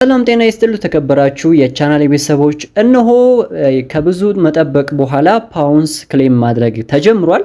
ሰላም ጤና ይስጥሉ ተከበራችሁ የቻናል ቤተሰቦች፣ እነሆ ከብዙ መጠበቅ በኋላ ፓውንስ ክሌም ማድረግ ተጀምሯል።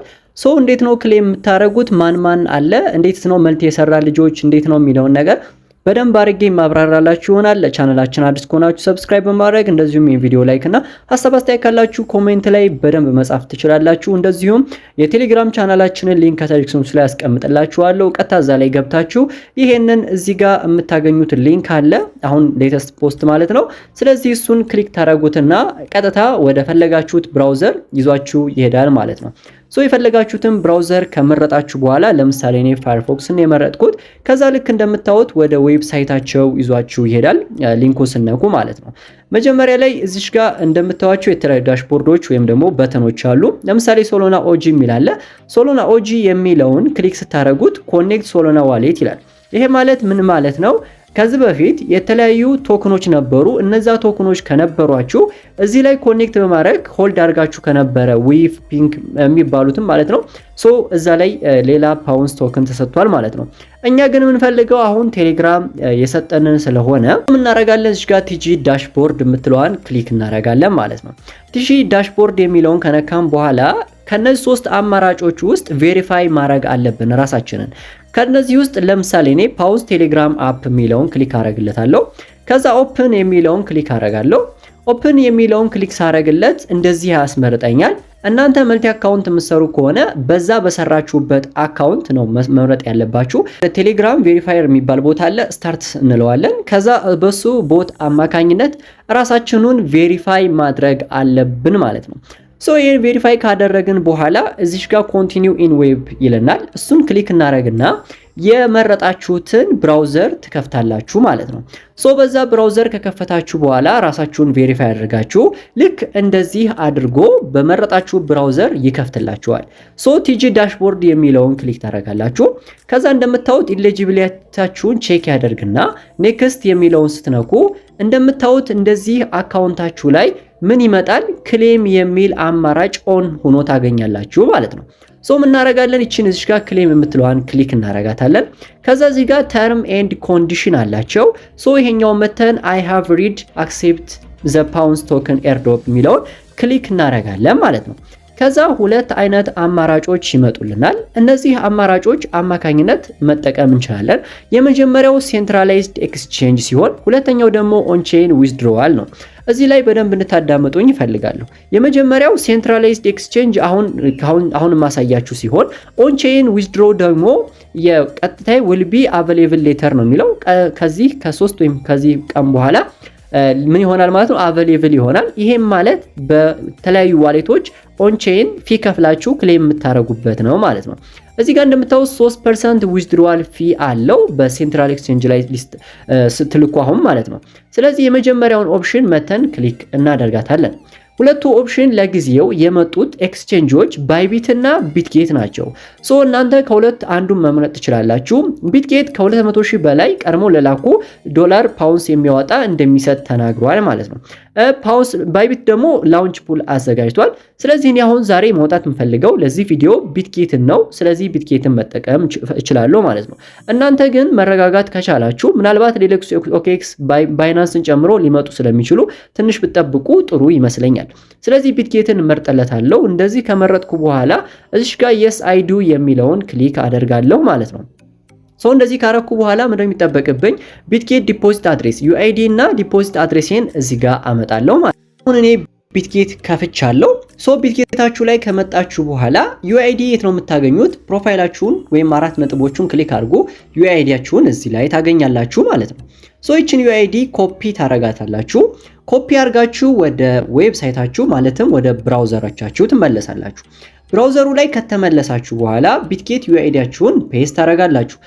እንዴት ነው ክሌም የምታደርጉት? ማን አለ? እንዴት ነው መልቲ የሰራ ልጆች እንዴት ነው የሚለውን ነገር በደንብ አድርጌ ማብራራላችሁ ይሆናል። ለቻናላችን አዲስ ከሆናችሁ ሰብስክራይብ በማድረግ እንደዚሁም ይሄን ቪዲዮ ላይክ እና ሐሳብ አስተያየት ካላችሁ ኮሜንት ላይ በደንብ መጻፍ ትችላላችሁ። እንደዚሁም የቴሌግራም ቻናላችንን ሊንክ ከታች ላይ አስቀምጥላችኋለሁ። ቀጥታ እዛ ላይ ገብታችሁ ይሄንን እዚህ ጋር የምታገኙት ሊንክ አለ፣ አሁን ሌተስት ፖስት ማለት ነው። ስለዚህ እሱን ክሊክ ታረጉትና ቀጥታ ወደ ፈለጋችሁት ብራውዘር ይዟችሁ ይሄዳል ማለት ነው። የፈለጋችሁትን ብራውዘር ከመረጣችሁ በኋላ ለምሳሌ እኔ ፋየርፎክስን የመረጥኩት ከዛ ልክ እንደምታዩት ወደ ዌብሳይታቸው ይዟችሁ ይሄዳል። ሊንኩን ስነኩ ማለት ነው። መጀመሪያ ላይ እዚሽ ጋር እንደምታዩቸው የተለያዩ ዳሽቦርዶች ወይም ደግሞ በተኖች አሉ። ለምሳሌ ሶሎና ኦጂ የሚል አለ። ሶሎና ኦጂ የሚለውን ክሊክ ስታደርጉት ኮኔክት ሶሎና ዋሌት ይላል። ይሄ ማለት ምን ማለት ነው? ከዚህ በፊት የተለያዩ ቶክኖች ነበሩ። እነዛ ቶክኖች ከነበሯችሁ እዚህ ላይ ኮኔክት በማድረግ ሆልድ አድርጋችሁ ከነበረ ዊፍ ፒንክ የሚባሉትም ማለት ነው እዛ ላይ ሌላ ፓውንስ ቶክን ተሰጥቷል ማለት ነው። እኛ ግን የምንፈልገው አሁን ቴሌግራም የሰጠንን ስለሆነ ምን እናደርጋለን? እዚህ ጋር ቲጂ ዳሽቦርድ የምትለዋን ክሊክ እናደርጋለን ማለት ነው። ቲጂ ዳሽቦርድ የሚለውን ከነካም በኋላ ከነዚህ ሶስት አማራጮች ውስጥ ቬሪፋይ ማድረግ አለብን ራሳችንን። ከነዚህ ውስጥ ለምሳሌ እኔ ፓውንስ ቴሌግራም አፕ የሚለውን ክሊክ አደርግለታለሁ። ከዛ ኦፕን የሚለውን ክሊክ አደርጋለሁ። ኦፕን የሚለውን ክሊክ ሳደርግለት እንደዚህ ያስመርጠኛል። እናንተ መልቲ አካውንት የምትሰሩ ከሆነ በዛ በሰራችሁበት አካውንት ነው መምረጥ ያለባችሁ። ቴሌግራም ቬሪፋየር የሚባል ቦታ አለ፣ ስታርት እንለዋለን። ከዛ በሱ ቦት አማካኝነት ራሳችንን ቬሪፋይ ማድረግ አለብን ማለት ነው። ይሄን ቬሪፋይ ካደረግን በኋላ እዚሽ ጋር ኮንቲኒው ኢን ዌብ ይለናል። እሱን ክሊክ እናደርግና የመረጣችሁትን ብራውዘር ትከፍታላችሁ ማለት ነው። በዛ ብራውዘር ከከፈታችሁ በኋላ ራሳችሁን ቬሪፋይ አድርጋችሁ ልክ እንደዚህ አድርጎ በመረጣችሁ ብራውዘር ይከፍትላችኋል። ቲጂ ዳሽቦርድ የሚለውን ክሊክ ታደርጋላችሁ። ከዛ እንደምታዩት ኢሊጂቢሊቲያችሁን ቼክ ያደርግና ኔክስት የሚለውን ስትነኩ እንደምታዩት እንደዚህ አካውንታችሁ ላይ ምን ይመጣል? ክሌም የሚል አማራጭ ኦን ሆኖ ታገኛላችሁ ማለት ነው። ምን እናደርጋለን? እቺን እዚህ ጋር ክሌም የምትለዋን ክሊክ እናደርጋታለን። ከዛ እዚህ ጋር ተርም ኤንድ ኮንዲሽን አላቸው። ይሄኛው መተን አይ ሃቭ ሪድ አክሴፕት ዘ ፓውንስ ቶከን ኤርድሮፕ የሚለውን ክሊክ እናደርጋለን ማለት ነው። ከዛ ሁለት አይነት አማራጮች ይመጡልናል። እነዚህ አማራጮች አማካኝነት መጠቀም እንችላለን። የመጀመሪያው ሴንትራላይዝድ ኤክስቼንጅ ሲሆን ሁለተኛው ደግሞ ኦንቼን ዊዝድሮዋል ነው። እዚህ ላይ በደንብ እንድታዳምጡኝ ይፈልጋለሁ። የመጀመሪያው ሴንትራላይዝድ ኤክስቼንጅ አሁን ማሳያችሁ ሲሆን ኦንቼን ዊዝድሮ ደግሞ የቀጥታ ዊል ቢ አቬሌብል ሌተር ነው የሚለው ከዚህ ከ3 ወይም ከዚህ ቀን በኋላ ምን ይሆናል ማለት ነው? አቬሌብል ይሆናል። ይሄም ማለት በተለያዩ ዋሌቶች ኦንቼን ፊ ከፍላችሁ ክሌም የምታረጉበት ነው ማለት ነው። እዚህ ጋር እንደምታዩት 3% ዊዝድሮዋል ፊ አለው በሴንትራል ኤክስቼንጅ ላይ ሊስት ስትልኩ አሁን ማለት ነው። ስለዚህ የመጀመሪያውን ኦፕሽን መተን ክሊክ እናደርጋታለን። ሁለቱ ኦፕሽን ለጊዜው የመጡት ኤክስቼንጆች ባይቢት እና ቢትጌት ናቸው። እናንተ ከሁለት አንዱን መምረጥ ትችላላችሁ። ቢትጌት ከ200,000 በላይ ቀድሞ ለላኩ ዶላር ፓውንስ የሚያወጣ እንደሚሰጥ ተናግሯል ማለት ነው። ፓውንስ ባይቢት ደግሞ ላውንች ፑል አዘጋጅቷል። ስለዚህ እኔ አሁን ዛሬ ማውጣት የምፈልገው ለዚህ ቪዲዮ ቢትጌትን ነው። ስለዚህ ቢትጌትን መጠቀም እችላለሁ ማለት ነው። እናንተ ግን መረጋጋት ከቻላችሁ ምናልባት ሌሎች ኦኬክስ ባይናንስን ጨምሮ ሊመጡ ስለሚችሉ ትንሽ ብትጠብቁ ጥሩ ይመስለኛል። ስለዚህ ቢትጌትን መርጠለታለሁ። እንደዚህ ከመረጥኩ በኋላ እዚህ ጋር የስ አይ ዱ የሚለውን ክሊክ አደርጋለሁ ማለት ነው። እንደዚህ ካረኩ በኋላ ምንድነው የሚጠበቅብኝ? ቢትጌት ዲፖዚት አድሬስ ዩአይዲ እና ዲፖዚት አድሬሴን እዚህ ጋር አመጣለሁ ማለት ነው። አሁን እኔ ቢትጌት ከፍቻለሁ። ቢትጌታችሁ ላይ ከመጣችሁ በኋላ ዩአይዲ የት ነው የምታገኙት? ፕሮፋይላችሁን ወይም 4 ነጥቦቹን ክሊክ አድርጉ። ዩአይዲያችሁን እዚህ ላይ ታገኛላችሁ ማለት ነው። ይችን ዩአይዲ ኮፒ ታረጋታላችሁ። ኮፒ አድርጋችሁ ወደ ዌብሳይታችሁ ማለትም ወደ ብራውዘሮቻችሁ ትመለሳላችሁ። ብራውዘሩ ላይ ከተመለሳችሁ በኋላ ቢትጌት ዩአይዲያችሁን ፔስት ታረጋላችሁ።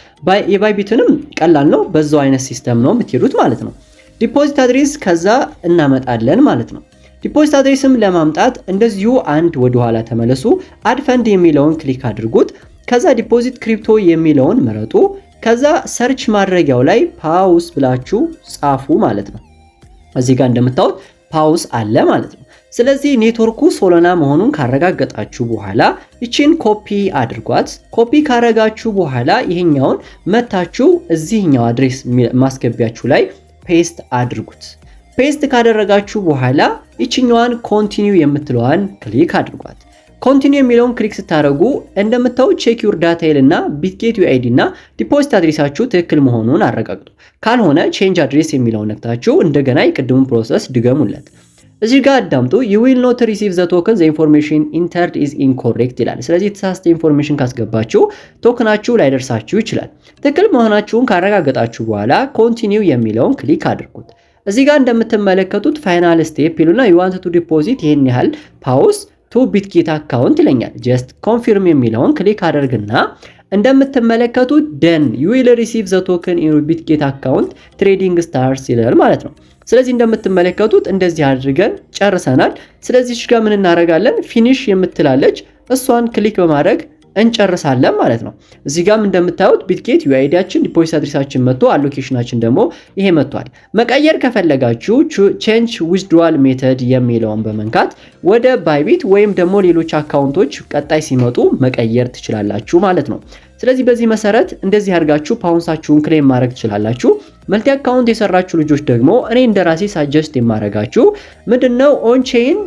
የባይቢትንም ቀላል ነው፣ በዛው አይነት ሲስተም ነው የምትሄዱት ማለት ነው። ዲፖዚት አድሬስ ከዛ እናመጣለን ማለት ነው። ዲፖዚት አድሬስም ለማምጣት እንደዚሁ አንድ ወደ ኋላ ተመለሱ። አድ ፈንድ የሚለውን ክሊክ አድርጉት። ከዛ ዲፖዚት ክሪፕቶ የሚለውን ምረጡ። ከዛ ሰርች ማድረጊያው ላይ ፓውስ ብላችሁ ጻፉ ማለት ነው። እዚህ ጋር እንደምታዩት ፓውስ አለ ማለት ነው። ስለዚህ ኔትወርኩ ሶሎና መሆኑን ካረጋገጣችሁ በኋላ እቺን ኮፒ አድርጓት። ኮፒ ካረጋችሁ በኋላ ይሄኛውን መታችሁ እዚህኛው አድሬስ ማስገቢያችሁ ላይ ፔስት አድርጉት። ፔስት ካደረጋችሁ በኋላ ይችኛዋን ኮንቲኒው የምትለዋን ክሊክ አድርጓት። ኮንቲኒው የሚለውን ክሊክ ስታደርጉ እንደምታዩት ቼክ ዩር ዳታ ይልና ቢትጌት ዩአይዲ እና ዲፖዚት አድሬሳችሁ ትክክል መሆኑን አረጋግጡ። ካልሆነ ቼንጅ አድሬስ የሚለውን ነክታችሁ እንደገና የቅድሙን ፕሮሰስ ድገሙለት። እዚህ ጋር አዳምጡ። you will not receive the token the information entered is incorrect ይላል። ስለዚህ የተሳሳተ ኢንፎርሜሽን ካስገባችሁ ቶክናችሁ ላይደርሳችሁ ይችላል። ትክክል መሆናችሁን ካረጋገጣችሁ በኋላ ኮንቲኒው የሚለውን ክሊክ አድርጉት። እዚህ ጋር እንደምትመለከቱት ፋይናል ስቴፕ ይሉና you want to deposit ይሄን ያህል ፓውስ ቱ ቢትጌት አካውንት ይለኛል። ጀስት ኮንፊርም የሚለውን ክሊክ አድርግና እንደምትመለከቱት ደን you will receive the token in your bitget account trading stars ይላል ማለት ነው። ስለዚህ እንደምትመለከቱት እንደዚህ አድርገን ጨርሰናል። ስለዚህ እዚህ ጋር ምን እናደርጋለን? ፊኒሽ የምትላለች እሷን ክሊክ በማድረግ እንጨርሳለን ማለት ነው። እዚህ ጋርም እንደምታዩት ቢትጌት ዩአይዲያችን ዲፖዚት አድሬሳችን መጥቶ አሎኬሽናችን ደግሞ ይሄ መጥቷል። መቀየር ከፈለጋችሁ ቼንጅ ዊዝድሮዋል ሜተድ የሚለውን በመንካት ወደ ባይቢት ወይም ደግሞ ሌሎች አካውንቶች ቀጣይ ሲመጡ መቀየር ትችላላችሁ ማለት ነው። ስለዚህ በዚህ መሰረት እንደዚህ አድርጋችሁ ፓውንሳችሁን ክሌም ማድረግ ትችላላችሁ። መልቲ አካውንት የሰራችሁ ልጆች ደግሞ እኔ እንደራሴ ሳጀስት የማረጋችሁ ምንድነው ኦን ቼን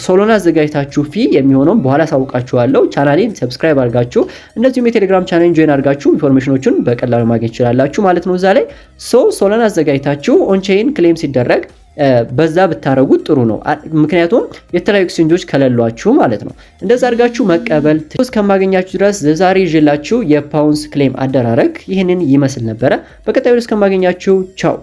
ሶሎና አዘጋጅታችሁ ፊ የሚሆነው በኋላ ሳውቃችኋለሁ። ቻናሌን ሰብስክራይብ አድርጋችሁ እንደዚሁም የቴሌግራም ቻናሌን ጆይን አድርጋችሁ ኢንፎርሜሽኖችን በቀላሉ ማግኘት ትችላላችሁ ማለት ነው። እዛ ላይ ሶሎና አዘጋጅታችሁ ኦን ቼን ክሌም ሲደረግ በዛ ብታረጉት ጥሩ ነው። ምክንያቱም የተለያዩ ኤክስቼንጆች ከሌሏችሁ ማለት ነው። እንደዛ አድርጋችሁ መቀበል እስከማገኛችሁ ድረስ ዛሬ ይዤላችሁ የፓውንስ ክሌም አደራረግ ይህንን ይመስል ነበረ። በቀጣዩ እስከማገኛችሁ ቻው።